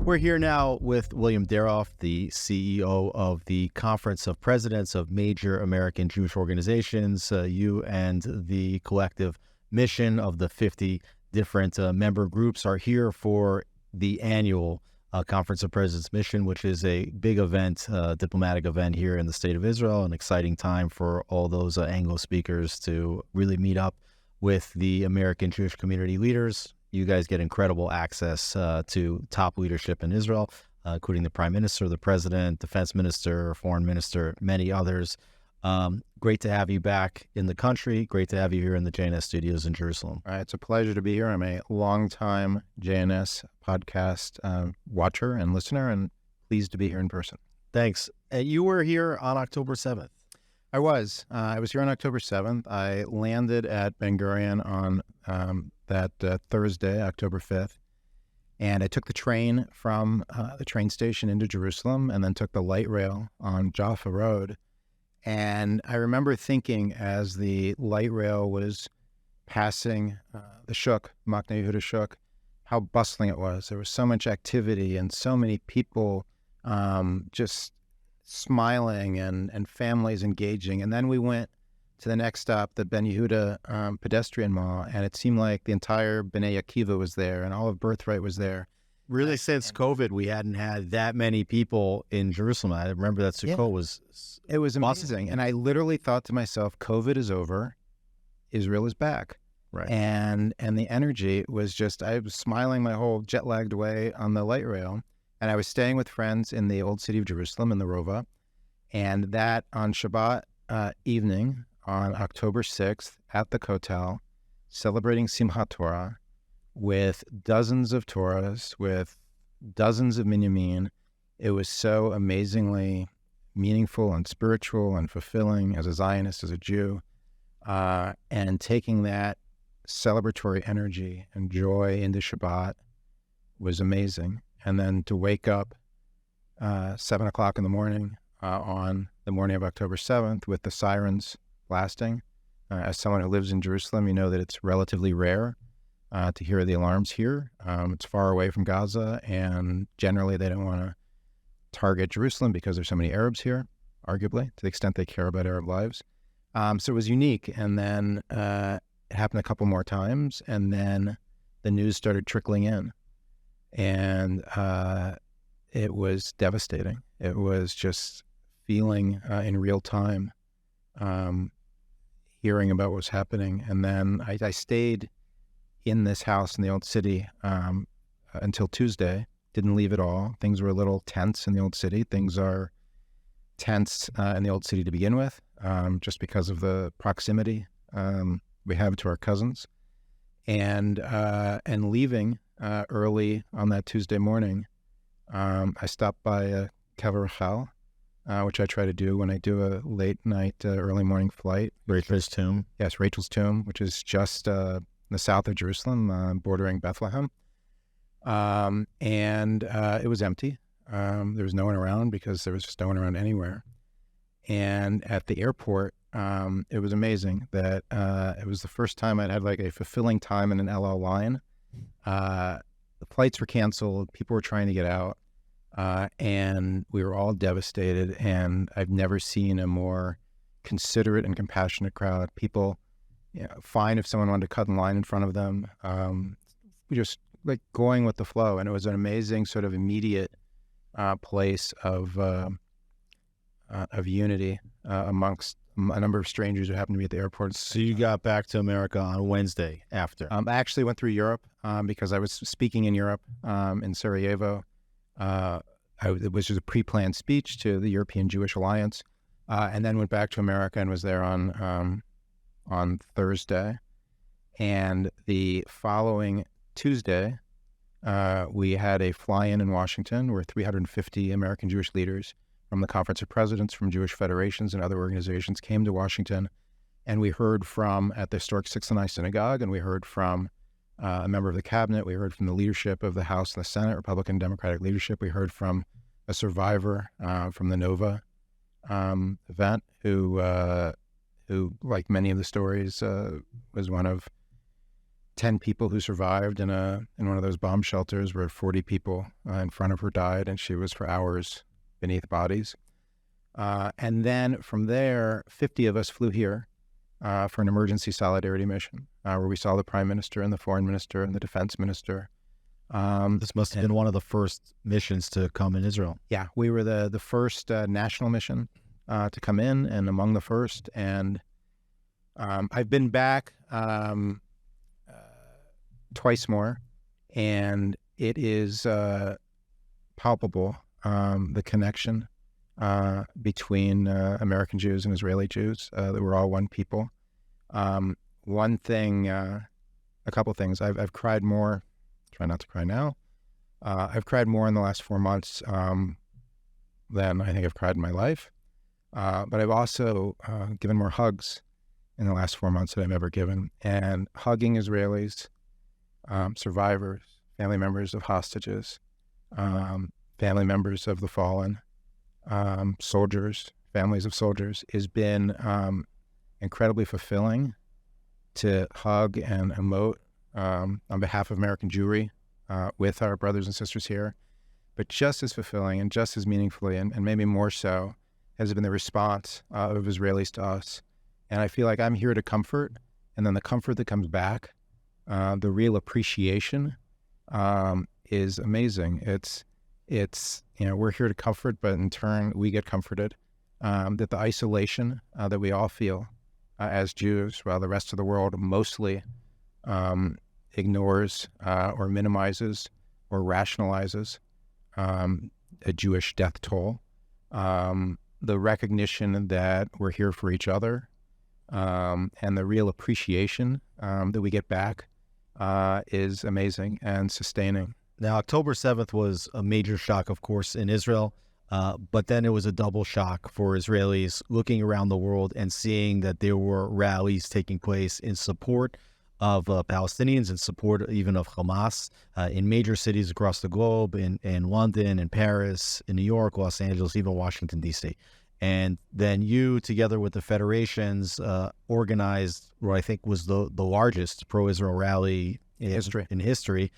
We're here now with William Daroff, the CEO of the Conference of Presidents of Major American Jewish Organizations. You and the collective mission of the 50 different member groups are here for the annual Conference of Presidents mission, which is a big event, diplomatic event here in the state of Israel, an exciting time for all those Anglo speakers to really meet up with the American Jewish community leaders. You guys get incredible access to top leadership in Israel, including the Prime Minister, the President, Defense Minister, Foreign Minister, many others. Great to have you back in the country. Great to have you here in the JNS studios in Jerusalem. It's a pleasure to be here. I'm a longtime JNS podcast watcher and listener, and pleased to be here in person. Thanks. You were here on October 7th. I was here on October 7th. I landed at Ben Gurion on that Thursday, October 5th, and I took the train from the train station into Jerusalem and then took the light rail on Jaffa Road. And I remember thinking as the light rail was passing the Shuk, Machne Yehuda Shuk, how bustling it was. There was so much activity and so many people just smiling and families engaging. And then we went to the next stop, the Ben Yehuda pedestrian mall, and it seemed like the entire Bnei Akiva was there and all of Birthright was there. Really, since COVID, we hadn't had that many people in Jerusalem. I remember that Sukkot was It was awesome. amazing. And I literally thought to myself, COVID is over, Israel is back. Right. And the energy was just, I was smiling my whole jet-lagged way on the light rail. And I was staying with friends in the old city of Jerusalem, in the Rova. And that on Shabbat evening, on October 6th, at the Kotel, celebrating Simchat Torah, with dozens of Torahs, with dozens of Minyamin. It was so amazingly meaningful and spiritual and fulfilling as a Zionist, as a Jew. And taking that celebratory energy and joy into Shabbat was amazing. And then to wake up 7 o'clock in the morning on the morning of October 7th with the sirens blasting. As someone who lives in Jerusalem, you know that it's relatively rare to hear the alarms here. It's far away from Gaza, and generally they don't want to target Jerusalem because there's so many Arabs here, arguably, to the extent they care about Arab lives. So it was unique. And then it happened a couple more times, and then the news started trickling in. And it was devastating. It was just feeling in real time, hearing about what was happening. And then I stayed in this house in the old city until Tuesday. Didn't leave at all. Things were a little tense in the old city. Things are tense in the old city to begin with, just because of the proximity we have to our cousins. And leaving early on that Tuesday morning, I stopped by Kever Rachel, which I try to do when I do a late night, early morning flight. Rachel's tomb. Yes, Rachel's tomb, which is just in the south of Jerusalem, bordering Bethlehem. And it was empty. There was no one around because there was just no one around anywhere. And at the airport, it was amazing that it was the first time I'd had like a fulfilling time in an LL line. The flights were canceled. People were trying to get out. And we were all devastated. And I've never seen a more considerate and compassionate crowd. People, fine if someone wanted to cut in line in front of them. We just like going with the flow. And it was an amazing sort of immediate place of unity amongst a number of strangers who happened to be at the airport. So you got back to America on Wednesday after. I actually went through Europe because I was speaking in Europe in Sarajevo. It was just a pre-planned speech to the European Jewish Alliance, and then went back to America and was there on Thursday. And the following Tuesday, we had a fly-in in Washington where 350 American Jewish leaders from the Conference of Presidents, from Jewish federations and other organizations came to Washington. And we heard from, at the historic 6th and I Synagogue, and we heard from a member of the cabinet. We heard from the leadership of the House and the Senate, Republican and Democratic leadership. We heard from a survivor from the Nova event who, like many of the stories, was one of 10 people who survived in one of those bomb shelters where 40 people in front of her died, and she was for hours beneath bodies. And then from there, 50 of us flew here for an emergency solidarity mission, where we saw the prime minister and the foreign minister and the defense minister. This must have been one of the first missions to come in Israel. Yeah, we were the first national mission to come in, and among the first. And I've been back twice more, and it is palpable, the connection between American Jews and Israeli Jews, that we're all one people. One thing, a couple things. I've cried more, try not to cry now. I've cried more in the last 4 months than I think I've cried in my life. But I've also given more hugs in the last 4 months than I've ever given. And hugging Israelis, survivors, family members of hostages, family members of the fallen, soldiers, families of soldiers, has been incredibly fulfilling to hug and emote on behalf of American Jewry with our brothers and sisters here. But just as fulfilling and just as meaningfully, and maybe more so, has been the response of Israelis to us. And I feel like I'm here to comfort, and then the comfort that comes back, the real appreciation is amazing. It's we're here to comfort, but in turn we get comforted. That the isolation that we all feel as Jews, while the rest of the world mostly ignores or minimizes or rationalizes a Jewish death toll, the recognition that we're here for each other, and the real appreciation that we get back is amazing and sustaining. Now, October 7th was a major shock, of course, in Israel, but then it was a double shock for Israelis looking around the world and seeing that there were rallies taking place in support of Palestinians, in support even of Hamas, in major cities across the globe, in London, in Paris, in New York, Los Angeles, even Washington, D.C. And then you, together with the federations, organized what I think was the largest pro-Israel rally in history.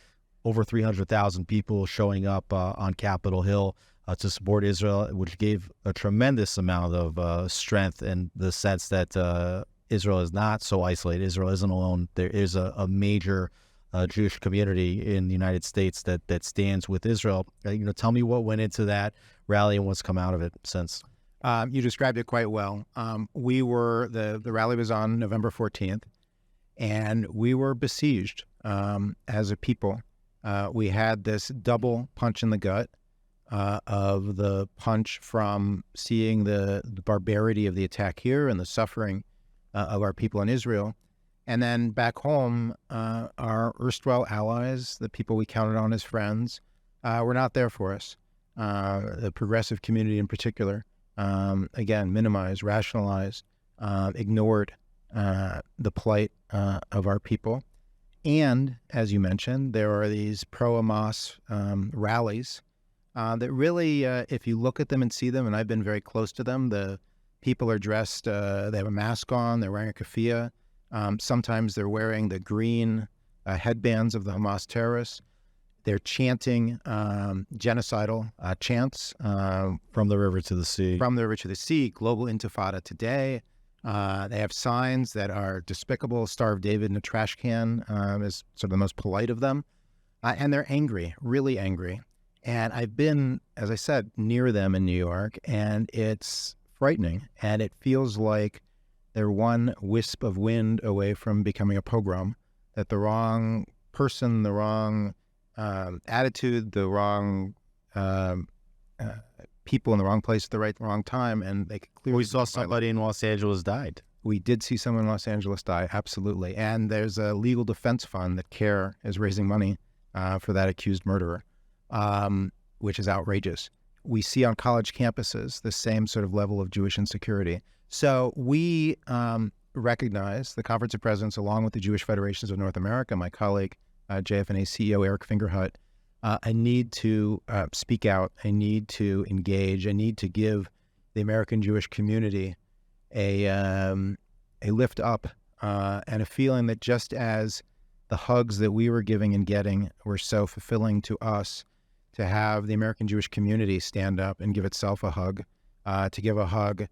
Over 300,000 people showing up on Capitol Hill to support Israel, which gave a tremendous amount of strength and the sense that Israel is not so isolated. Israel isn't alone. There is a major Jewish community in the United States that stands with Israel. Tell me what went into that rally and what's come out of it since. You described it quite well. We were, the rally was on November 14th, and we were besieged as a people. We had this double punch in the gut of the punch from seeing the barbarity of the attack here and the suffering of our people in Israel. And then back home, our erstwhile allies, the people we counted on as friends, were not there for us. The progressive community in particular, again, minimized, rationalized, ignored the plight of our people. And, as you mentioned, there are these pro-Hamas rallies that really, if you look at them and see them, and I've been very close to them, the people are dressed, they have a mask on, they're wearing a keffiyeh. Sometimes they're wearing the green headbands of the Hamas terrorists. They're chanting genocidal chants. From the river to the sea. From the river to the sea, global intifada today. They have signs that are despicable. Star of David in a trash can is sort of the most polite of them. And they're angry, really angry. And I've been, as I said, near them in New York, and it's frightening. And it feels like they're one wisp of wind away from becoming a pogrom, that the wrong person, the wrong attitude, the wrong people in the wrong place at the wrong time, and they could clearly... We saw somebody in Los Angeles died. We did see someone in Los Angeles die, absolutely. And there's a legal defense fund that CARE is raising money for that accused murderer, which is outrageous. We see on college campuses the same sort of level of Jewish insecurity. So we recognize, the Conference of Presidents, along with the Jewish Federations of North America, my colleague, JFNA CEO Eric Fingerhut, I need to speak out. I need to engage. I need to give the American Jewish community a lift up and a feeling that just as the hugs that we were giving and getting were so fulfilling to us, to have the American Jewish community stand up and give itself a hug, to give a hug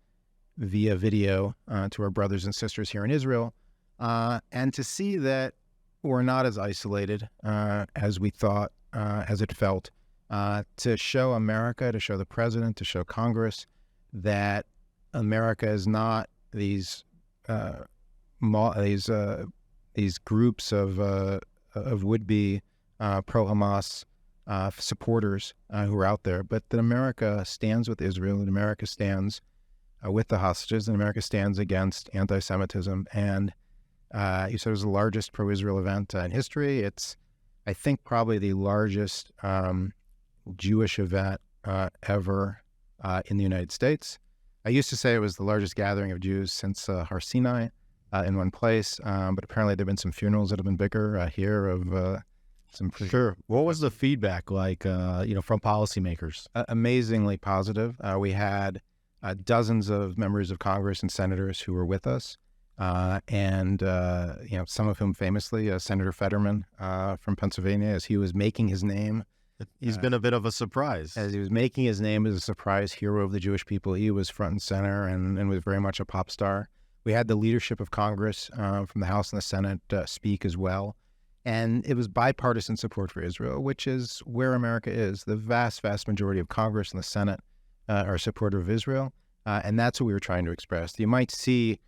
via video to our brothers and sisters here in Israel, and to see that we're not as isolated as we thought, as it felt, to show America, to show the president, to show Congress that America is not these groups of would-be pro-Hamas supporters who are out there, but that America stands with Israel, and America stands with the hostages, and America stands against anti-Semitism. And you said it was the largest pro-Israel event in history. It's, I think, probably the largest Jewish event ever in the United States. I used to say it was the largest gathering of Jews since Har Sinai in one place, but apparently there have been some funerals that have been bigger here of some pretty... Sure. What was the feedback like, from policymakers? Amazingly positive. We had dozens of members of Congress and senators who were with us, and some of whom famously, Senator Fetterman from Pennsylvania, as he was making his name. He's been a bit of a surprise. As he was making his name as a surprise hero of the Jewish people, he was front and center and was very much a pop star. We had the leadership of Congress from the House and the Senate speak as well. And it was bipartisan support for Israel, which is where America is. The vast, vast majority of Congress and the Senate are supportive of Israel. And that's what we were trying to express. You might see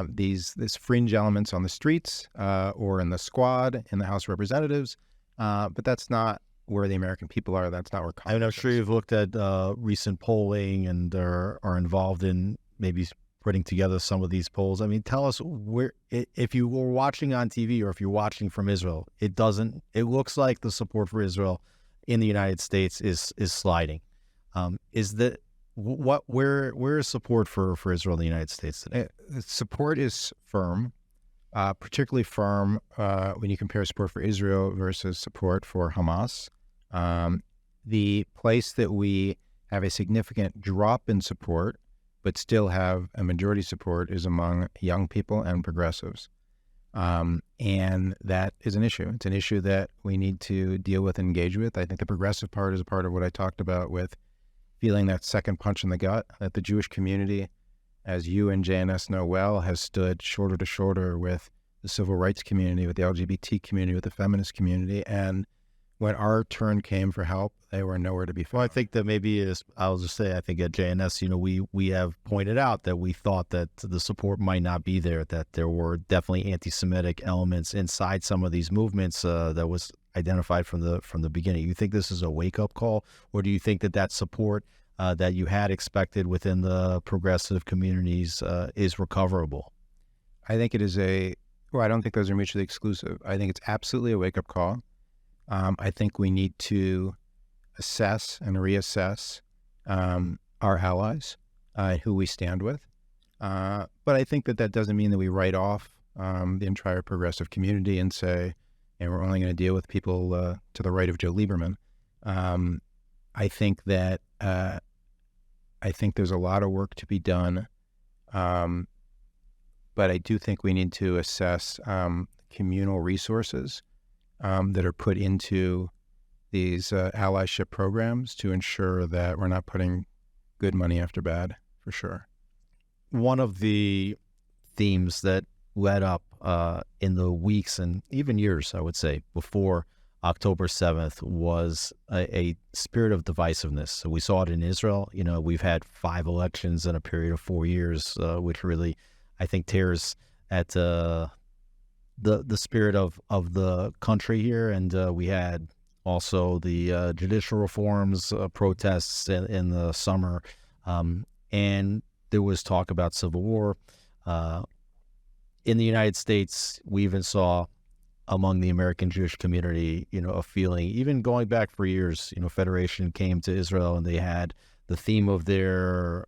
these fringe elements on the streets or in the squad in the House of Representatives, but that's not where the American people are. That's not where Congress I'm sure you've looked at recent polling and are involved in maybe putting together some of these polls. I mean, tell us where, if you were watching on TV or if you're watching from Israel, it looks like the support for Israel in the United States is sliding. Where is support for Israel in the United States today? Support is firm, particularly firm when you compare support for Israel versus support for Hamas. The place that we have a significant drop in support, but still have a majority support, is among young people and progressives. And that is an issue. It's an issue that we need to deal with and engage with. I think the progressive part is a part of what I talked about with feeling that second punch in the gut, that the Jewish community, as you and JNS know well, has stood shoulder to shoulder with the civil rights community, with the LGBT community, with the feminist community. And when our turn came for help, they were nowhere to be found. Well, I think that I'll just say, I think at JNS, we have pointed out that we thought that the support might not be there, that there were definitely anti-Semitic elements inside some of these movements that was identified from the beginning. You think this is a wake-up call, or do you think that support that you had expected within the progressive communities is recoverable? I think it is I don't think those are mutually exclusive. I think it's absolutely a wake-up call. I think we need to assess and reassess our allies, who we stand with. But I think that doesn't mean that we write off the entire progressive community and say, and we're only going to deal with people to the right of Joe Lieberman. I think that I think there's a lot of work to be done, but I do think we need to assess communal resources that are put into these allyship programs to ensure that we're not putting good money after bad, for sure. One of the themes that led up in the weeks and even years, I would say, before October 7th was a spirit of divisiveness. So we saw it in Israel. We've had 5 elections in a period of 4 years, which really, I think, tears at the spirit of the country here. And we had also the judicial reforms protests in the summer. And there was talk about civil war. In the United States, we even saw among the American Jewish community, a feeling, even going back for years, Federation came to Israel and they had the theme of their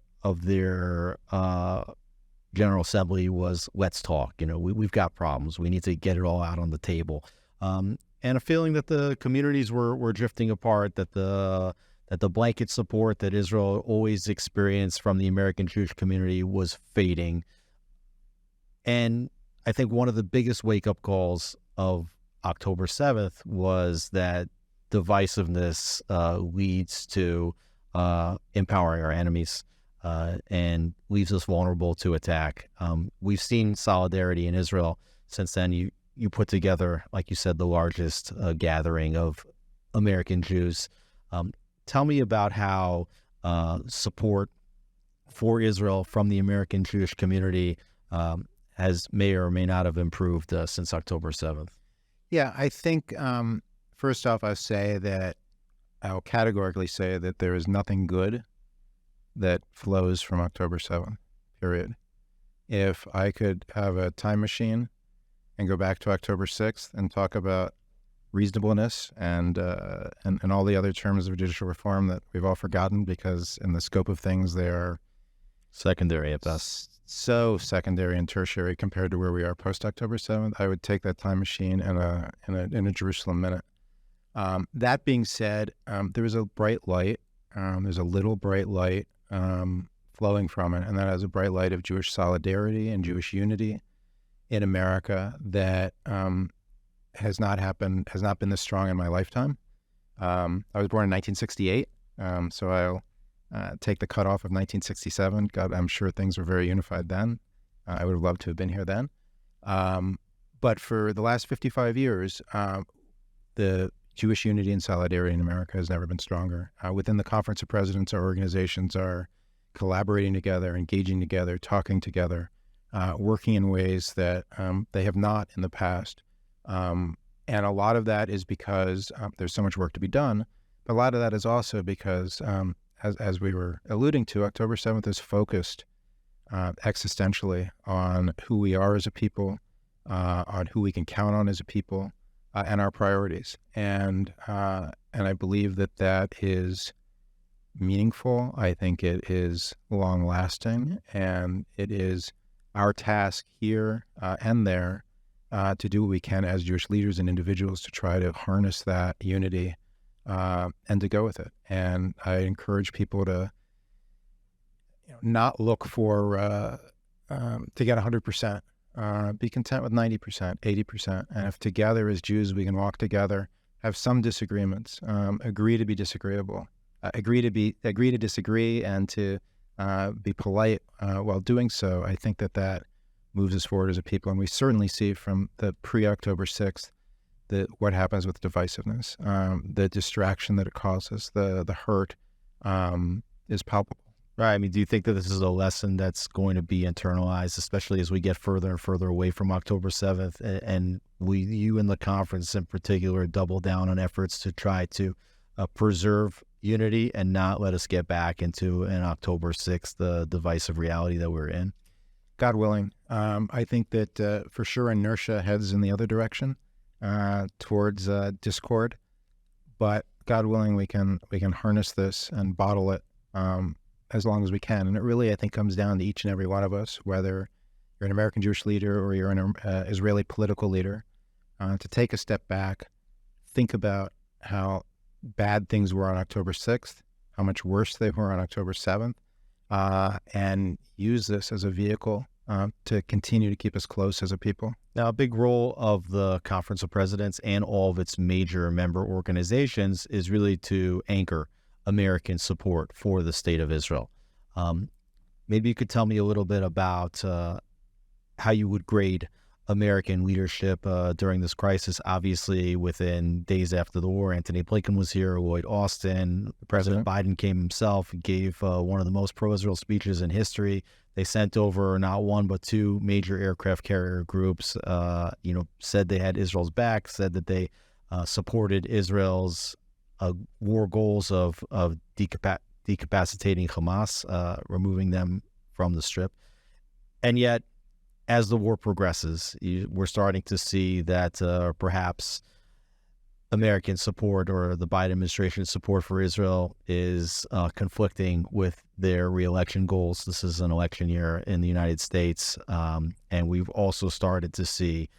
General Assembly was, let's talk. We've got problems. We need to get it all out on the table. And a feeling that the communities were drifting apart, that the blanket support that Israel always experienced from the American Jewish community was fading. And I think one of the biggest wake-up calls of October 7th was that divisiveness leads to empowering our enemies and leaves us vulnerable to attack. We've seen solidarity in Israel since then. You put together, like you said, the largest gathering of American Jews. Tell me about how support for Israel from the American Jewish community may or may not have improved since October 7th. Yeah, I think first off, I'll categorically say that there is nothing good that flows from October 7th, period. If I could have a time machine and go back to October 6th and talk about reasonableness and all the other terms of judicial reform that we've all forgotten because in the scope of things they are secondary at best. So secondary and tertiary compared to where we are post October 7th, I would take that time machine in a Jerusalem minute. That being said, there is a bright light. There's a little bright light flowing from it, and that is a bright light of Jewish solidarity and Jewish unity in America that has not been this strong in my lifetime. I was born in 1968, so I'll take the cutoff of 1967. God, I'm sure things were very unified then. I would have loved to have been here then. But for the last 55 years, the Jewish unity and solidarity in America has never been stronger. Within the Conference of Presidents, our organizations are collaborating together, engaging together, talking together, working in ways that they have not in the past. And a lot of that is because there's so much work to be done. But a lot of that is also because, as we were alluding to, October 7th is focused existentially on who we are as a people, on who we can count on as a people, and our priorities. And I believe that is meaningful. I think it is long-lasting, and it is our task here and there to do what we can as Jewish leaders and individuals to try to harness that unity and to go with it. And I encourage people to not look for to get 100%. Be content with 90%, 80%. And if together as Jews we can walk together, have some disagreements, agree to be disagreeable, agree to disagree, and to be polite while doing so, I think that moves us forward as a people. And we certainly see from the pre-October 6th what happens with divisiveness, the distraction that it causes, the hurt is palpable. Right. I mean, do you think that this is a lesson that's going to be internalized, especially as we get further and further away from October 7th? And you in the conference in particular double down on efforts to try to preserve unity and not let us get back into an October 6th, the divisive reality that we're in? God willing. I think that for sure inertia heads in the other direction towards discord. But God willing, we can harness this and bottle it as long as we can. And it really, I think, comes down to each and every one of us, whether you're an American Jewish leader or you're an Israeli political leader, to take a step back, think about how bad things were on October 6th, how much worse they were on October 7th, and use this as a vehicle to continue to keep us close as a people. Now, a big role of the Conference of Presidents and all of its major member organizations is really to anchor American support for the state of Israel. Maybe you could tell me a little bit about how you would grade American leadership during this crisis. Obviously, within days after the war, Antony Blinken was here, Lloyd Austin, President Biden came himself, gave one of the most pro-Israel speeches in history. They sent over not one but two major aircraft carrier groups, said they had Israel's back, said that they supported Israel's war goals of decapacitating Hamas, removing them from the strip. And yet, as the war progresses, we're starting to see that perhaps American support or the Biden administration's support for Israel is conflicting with their re-election goals. This is an election year in the United States, and we've also started to see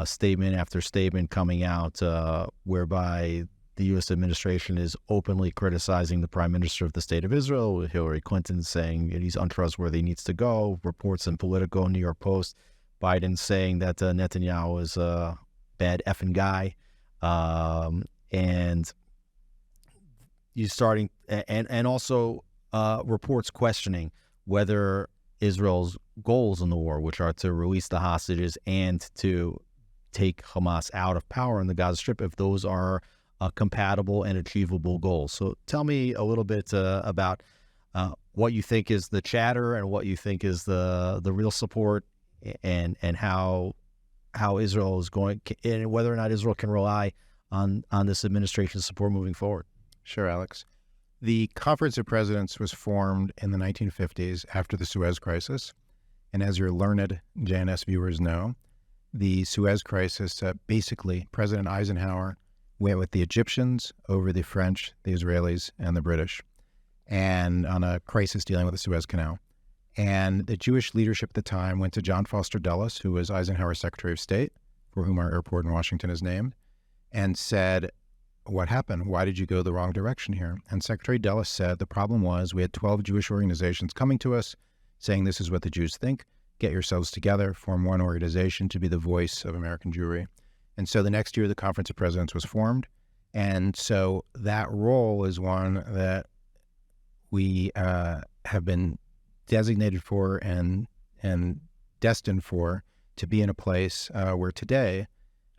statement after statement coming out whereby the U.S. administration is openly criticizing the prime minister of the state of Israel, Hillary Clinton saying he's untrustworthy, needs to go. Reports in Politico, New York Post, Biden saying that Netanyahu is bad effing guy. And you starting and also reports questioning whether Israel's goals in the war, which are to release the hostages and to take Hamas out of power in the Gaza Strip, if those are compatible and achievable goals. So tell me a little bit about what you think is the chatter and what you think is the real support, and how Israel is going, and whether or not Israel can rely on this administration's support moving forward. Sure, Alex. The Conference of Presidents was formed in the 1950s after the Suez Crisis. And as your learned JNS viewers know, the Suez Crisis, basically President Eisenhower went with the Egyptians over the French, the Israelis, and the British, and on a crisis dealing with the Suez Canal. And the Jewish leadership at the time went to John Foster Dulles, who was Eisenhower's Secretary of State, for whom our airport in Washington is named, and said, what happened? Why did you go the wrong direction here? And Secretary Dulles said the problem was we had 12 Jewish organizations coming to us saying this is what the Jews think. Get yourselves together, form one organization to be the voice of American Jewry. And so the next year, the Conference of Presidents was formed. And so that role is one that we have been designated for and destined for, to be in a place where today,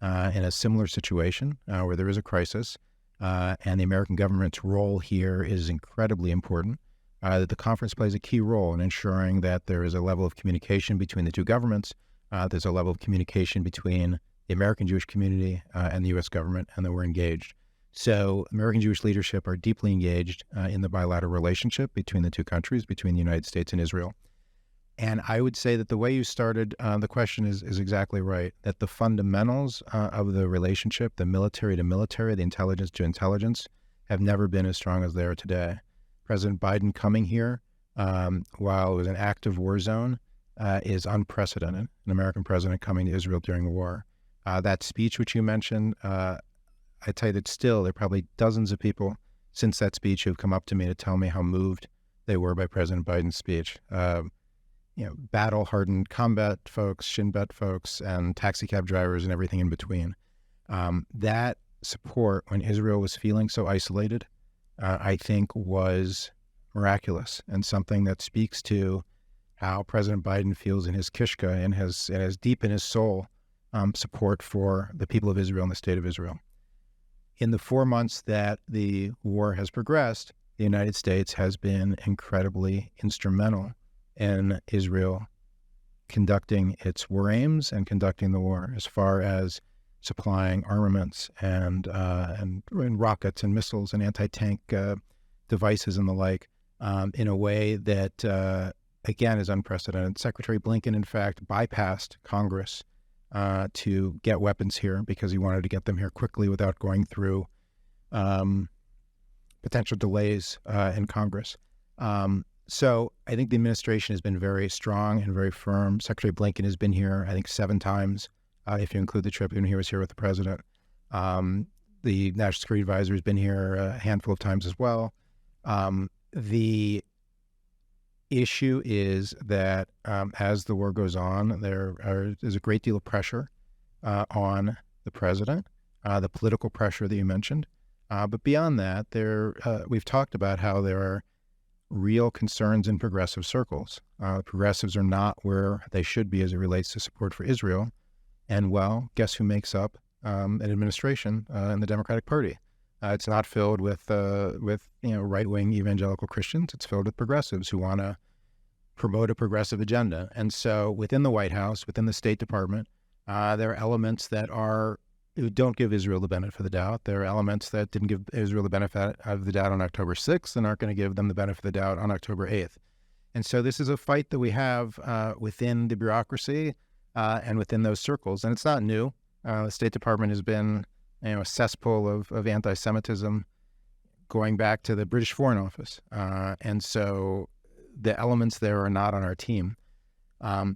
in a similar situation where there is a crisis, and the American government's role here is incredibly important, that the conference plays a key role in ensuring that there is a level of communication between the two governments, there's a level of communication between the American Jewish community and the U.S. government, and that we're engaged. So American Jewish leadership are deeply engaged in the bilateral relationship between the two countries, between the United States and Israel. And I would say that the way you started the question is exactly right, that the fundamentals of the relationship, the military to military, the intelligence to intelligence, have never been as strong as they are today. President Biden coming here while it was an active war zone is unprecedented, an American president coming to Israel during the war. That speech which you mentioned, I tell you that still there are probably dozens of people since that speech who have come up to me to tell me how moved they were by President Biden's speech. Battle-hardened combat folks, Shin Bet folks, and taxi cab drivers and everything in between. That support, when Israel was feeling so isolated, I think was miraculous, and something that speaks to how President Biden feels in his kishka and has deep in his soul support for the people of Israel and the state of Israel. In the 4 months that the war has progressed, the United States has been incredibly instrumental in Israel conducting its war aims and conducting the war, as far as supplying armaments and rockets and missiles and anti-tank devices and the like, in a way that, again, is unprecedented. Secretary Blinken, in fact, bypassed Congress to get weapons here because he wanted to get them here quickly without going through potential delays in Congress. So I think the administration has been very strong and very firm. Secretary Blinken has been here, I think, 7 times, if you include the trip when he was here with the president. The National Security Advisor has been here a handful of times as well. The issue is that as the war goes on, there's a great deal of pressure on the president, the political pressure that you mentioned. But beyond that, we've talked about how there are real concerns in progressive circles. Progressives are not where they should be as it relates to support for Israel. And, well, guess who makes up an administration in the Democratic Party? It's not filled with right-wing evangelical Christians. It's filled with progressives who want to promote a progressive agenda. And so within the White House, within the State Department, there are elements that don't give Israel the benefit of the doubt. There are elements that didn't give Israel the benefit of the doubt on October 6th and aren't going to give them the benefit of the doubt on October 8th. And so this is a fight that we have within the bureaucracy and within those circles. And it's not new. The State Department has been a cesspool of anti-Semitism going back to the British Foreign Office. And so the elements there are not on our team.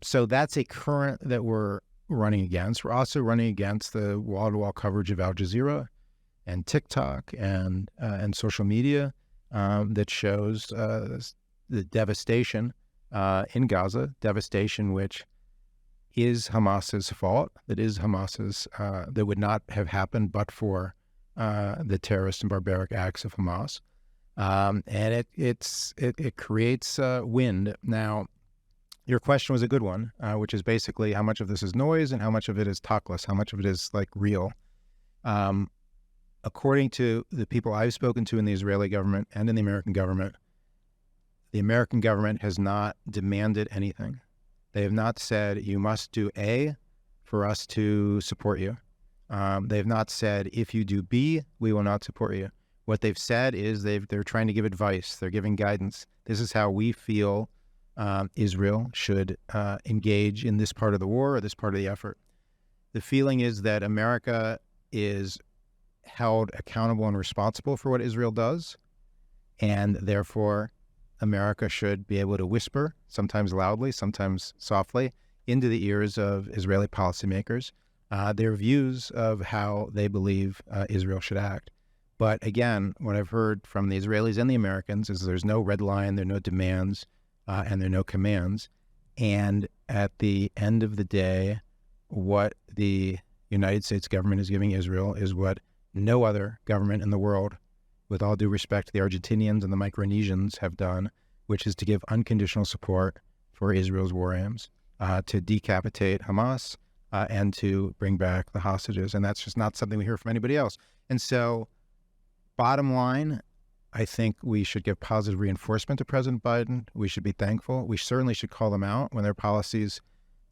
So that's a current that we're running against. We're also running against the wall-to-wall coverage of Al Jazeera and TikTok and social media that shows the devastation in Gaza, devastation which is Hamas's fault. That is Hamas's, that would not have happened but for the terrorist and barbaric acts of Hamas. And it creates wind. Now, your question was a good one, which is basically how much of this is noise and how much of it is talkless, how much of it is like real. According to the people I've spoken to in the Israeli government and in the American government has not demanded anything. They have not said, you must do A for us to support you. They have not said, if you do B, we will not support you. What they've said is they're trying to give advice. They're giving guidance. This is how we feel Israel should engage in this part of the war or this part of the effort. The feeling is that America is held accountable and responsible for what Israel does, and therefore America should be able to whisper, sometimes loudly, sometimes softly, into the ears of Israeli policymakers their views of how they believe Israel should act. But again, what I've heard from the Israelis and the Americans is there's no red line, there are no demands, and there are no commands. And at the end of the day, what the United States government is giving Israel is what no other government in the world, with all due respect to the Argentinians and the Micronesians, have done, which is to give unconditional support for Israel's war aims, to decapitate Hamas, and to bring back the hostages. And that's just not something we hear from anybody else. And so, bottom line, I think we should give positive reinforcement to President Biden. We should be thankful. We certainly should call them out when there are policies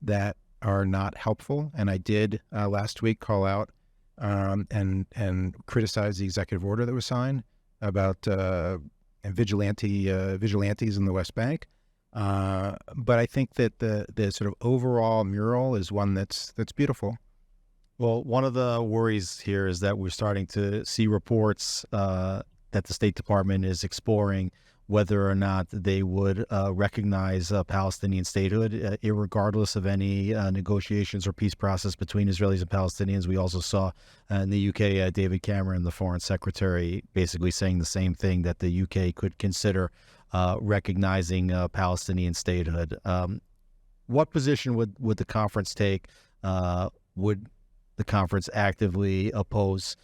that are not helpful. And I did last week call out and criticize the executive order that was signed about vigilantes in the West Bank. But I think that the sort of overall mural is one that's beautiful. Well, one of the worries here is that we're starting to see reports that the State Department is exploring whether or not they would recognize Palestinian statehood, irregardless of any negotiations or peace process between Israelis and Palestinians. We also saw in the UK, David Cameron, the Foreign Secretary, basically saying the same thing, that the UK could consider recognizing Palestinian statehood. What position would the conference take? Would the conference actively oppose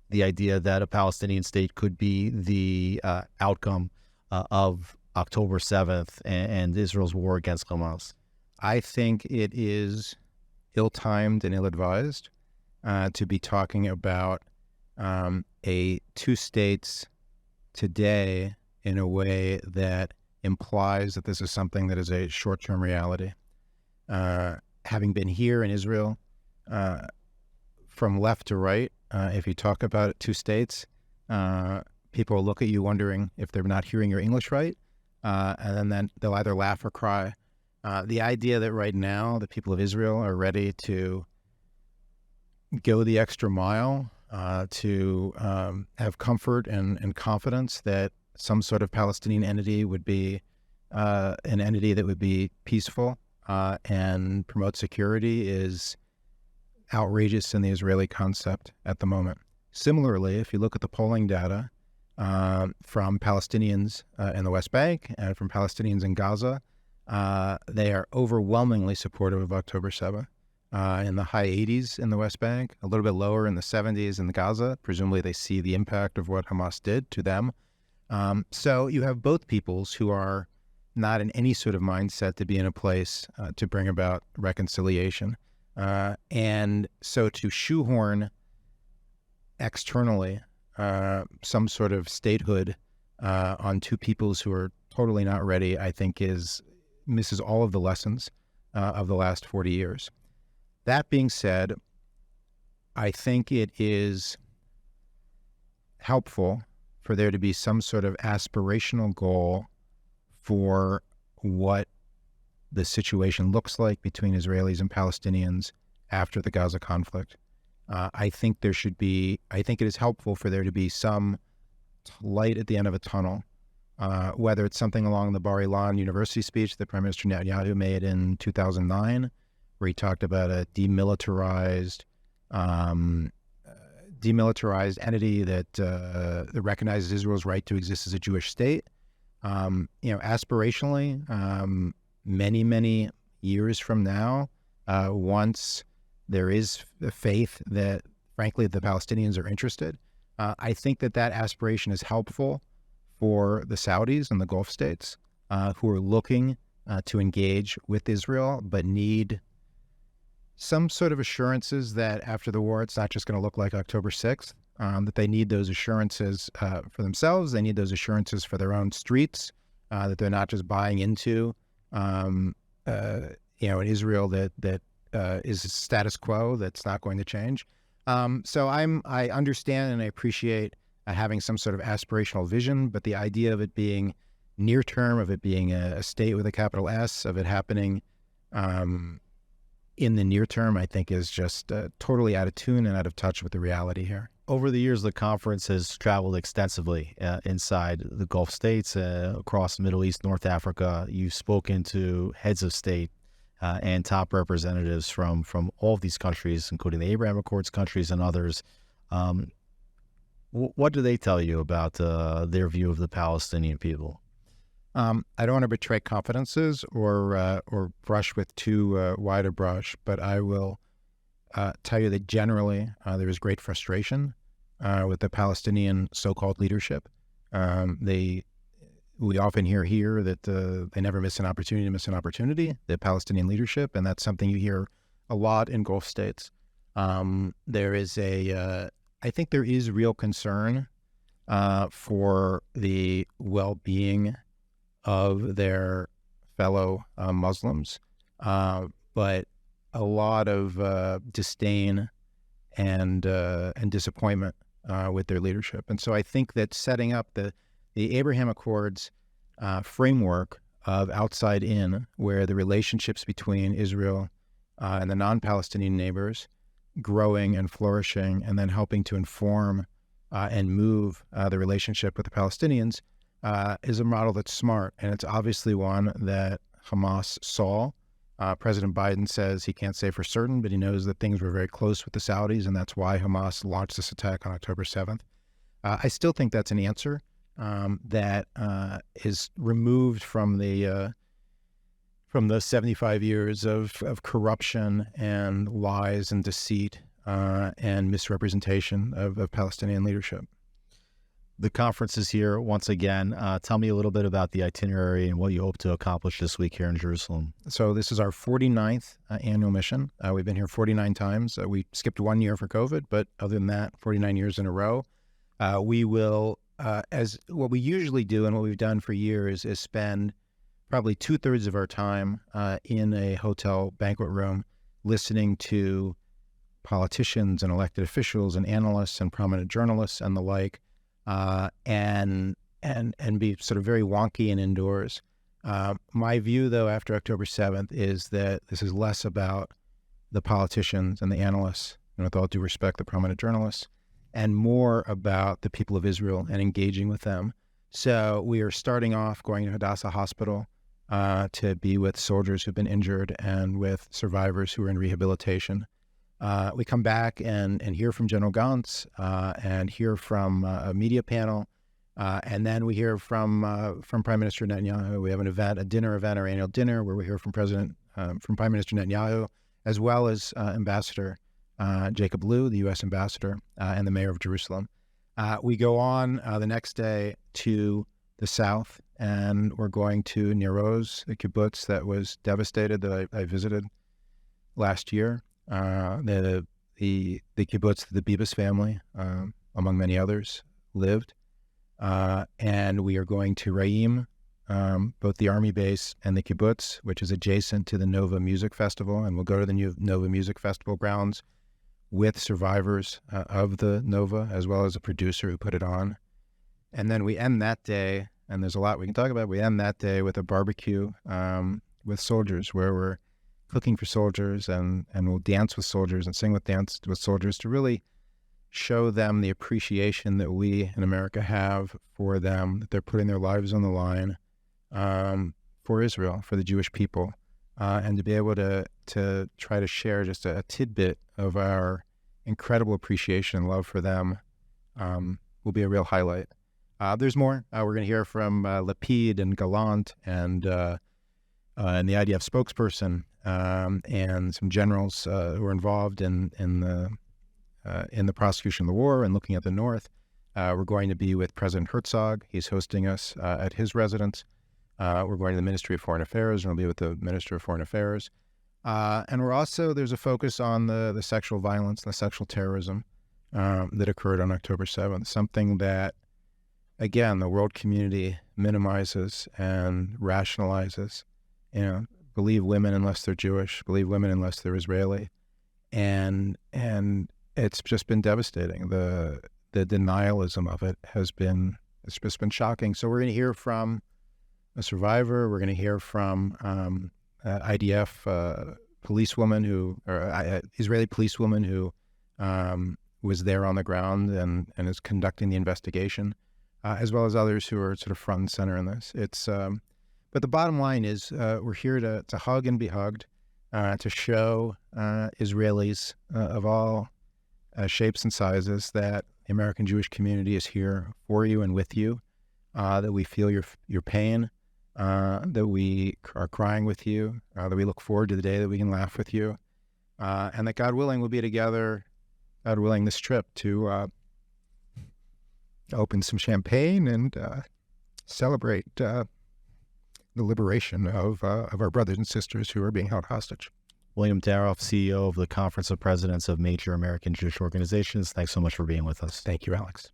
the idea that a Palestinian state could be the outcome of October 7th and Israel's war against Hamas? I think it is ill-timed and ill-advised to be talking about a two states today in a way that implies that this is something that is a short-term reality. Having been here in Israel, from left to right, if you talk about two states, people will look at you wondering if they're not hearing your English right, and then they'll either laugh or cry. The idea that right now the people of Israel are ready to go the extra mile to have comfort and confidence that some sort of Palestinian entity would be an entity that would be peaceful and promote security is outrageous in the Israeli concept at the moment. Similarly, if you look at the polling data from Palestinians in the West Bank and from Palestinians in Gaza, they are overwhelmingly supportive of October 7th. In the high 80s in the West Bank, a little bit lower in the 70s in Gaza. Presumably they see the impact of what Hamas did to them. So you have both peoples who are not in any sort of mindset to be in a place to bring about reconciliation. And so to shoehorn externally some sort of statehood on two peoples who are totally not ready, I think misses all of the lessons of the last 40 years. That being said, I think it is helpful for there to be some sort of aspirational goal for what the situation looks like between Israelis and Palestinians after the Gaza conflict. I think it is helpful for there to be some light at the end of a tunnel, whether it's something along the Bar Ilan University speech that Prime Minister Netanyahu made in 2009, where he talked about a demilitarized entity that recognizes Israel's right to exist as a Jewish state. Aspirationally, many years from now, once there is faith that, frankly, the Palestinians are interested. I think that aspiration is helpful for the Saudis and the Gulf states who are looking to engage with Israel, but need some sort of assurances that after the war, it's not just going to look like October 6th, that they need those assurances for themselves. They need those assurances for their own streets, that they're not just buying into, an Israel that is status quo, that's not going to change. So I understand and I appreciate having some sort of aspirational vision, but the idea of it being near term, of it being a state with a capital S, of it happening in the near term, I think is just totally out of tune and out of touch with the reality here. Over the years, the conference has traveled extensively inside the Gulf states, across the Middle East, North Africa. You've spoken to heads of state and top representatives from all of these countries, including the Abraham Accords countries and others. What do they tell you about their view of the Palestinian people? I don't want to betray confidences or brush with too wide a brush, but I will tell you that generally there is great frustration with the Palestinian so-called leadership. We often hear here that they never miss an opportunity, the Palestinian leadership, and that's something you hear a lot in Gulf states. There is I think there is real concern for the well-being of their fellow Muslims, but a lot of disdain and disappointment with their leadership. And so I think that setting up the Abraham Accords framework of outside in, where the relationships between Israel and the non-Palestinian neighbors growing and flourishing, and then helping to inform and move the relationship with the Palestinians, is a model that's smart. And it's obviously one that Hamas saw. President Biden says he can't say for certain, but he knows that things were very close with the Saudis, and that's why Hamas launched this attack on October 7th. I still think that's an answer that is removed from the 75 years of corruption and lies and deceit and misrepresentation of Palestinian leadership. The conference is here once again. Tell me a little bit about the itinerary and what you hope to accomplish this week here in Jerusalem. So this is our 49th annual mission. We've been here 49 times. We skipped 1 year for COVID, but other than that, 49 years in a row. We will, as what we usually do and what we've done for years, is spend probably 2/3 of our time in a hotel banquet room listening to politicians and elected officials and analysts and prominent journalists and the like, and be sort of very wonky and indoors. My view, though, after October 7th is that this is less about the politicians and the analysts, and with all due respect, the prominent journalists, and more about the people of Israel and engaging with them. So we are starting off going to Hadassah Hospital to be with soldiers who've been injured and with survivors who are in rehabilitation. We come back and hear from General Gantz and hear from a media panel, and then we hear from Prime Minister Netanyahu. We have an event, our annual dinner, where we hear from Prime Minister Netanyahu, as well as Ambassador Jacob Lew, the U.S. ambassador, and the mayor of Jerusalem. We go on the next day to the south, and we're going to Nir Oz, the kibbutz that was devastated that I visited last year. The kibbutz that the Bibas family, among many others, lived. And we are going to Raim, both the army base and the kibbutz, which is adjacent to the Nova Music Festival. And we'll go to the new Nova Music Festival grounds with survivors of the Nova, as well as a producer who put it on. And then we end that day, and there's a lot we can talk about. We end that day with a barbecue with soldiers, where we're cooking for soldiers, and we'll dance with soldiers and sing with soldiers to really show them the appreciation that we in America have for them, that they're putting their lives on the line for Israel, for the Jewish people, and to be able to try to share just a tidbit of our incredible appreciation and love for them will be a real highlight. There's more. We're going to hear from Lapid and Gallant and the IDF spokesperson, and some generals who were involved in the prosecution of the war and looking at the North. We're going to be with President Herzog. He's hosting us at his residence. We're going to the Ministry of Foreign Affairs, and we'll be with the Minister of Foreign Affairs. And we're also, there's a focus on the sexual violence and the sexual terrorism that occurred on October 7th, something that, again, the world community minimizes and rationalizes. Believe women unless they're Jewish, believe women unless they're Israeli. And it's just been devastating. The denialism of it it's just been shocking. So we're going to hear from a survivor. We're going to hear from IDF policewoman Israeli policewoman who was there on the ground and is conducting the investigation, as well as others who are sort of front and center in this. But the bottom line is we're here to hug and be hugged, to show Israelis of all shapes and sizes that the American Jewish community is here for you and with you, that we feel your pain, that we are crying with you, that we look forward to the day that we can laugh with you, and that God willing we'll be together, God willing, this trip to open some champagne and celebrate the liberation of our brothers and sisters who are being held hostage. William Daroff, CEO of the Conference of Presidents of Major American Jewish Organizations, thanks so much for being with us. Thank you, Alex.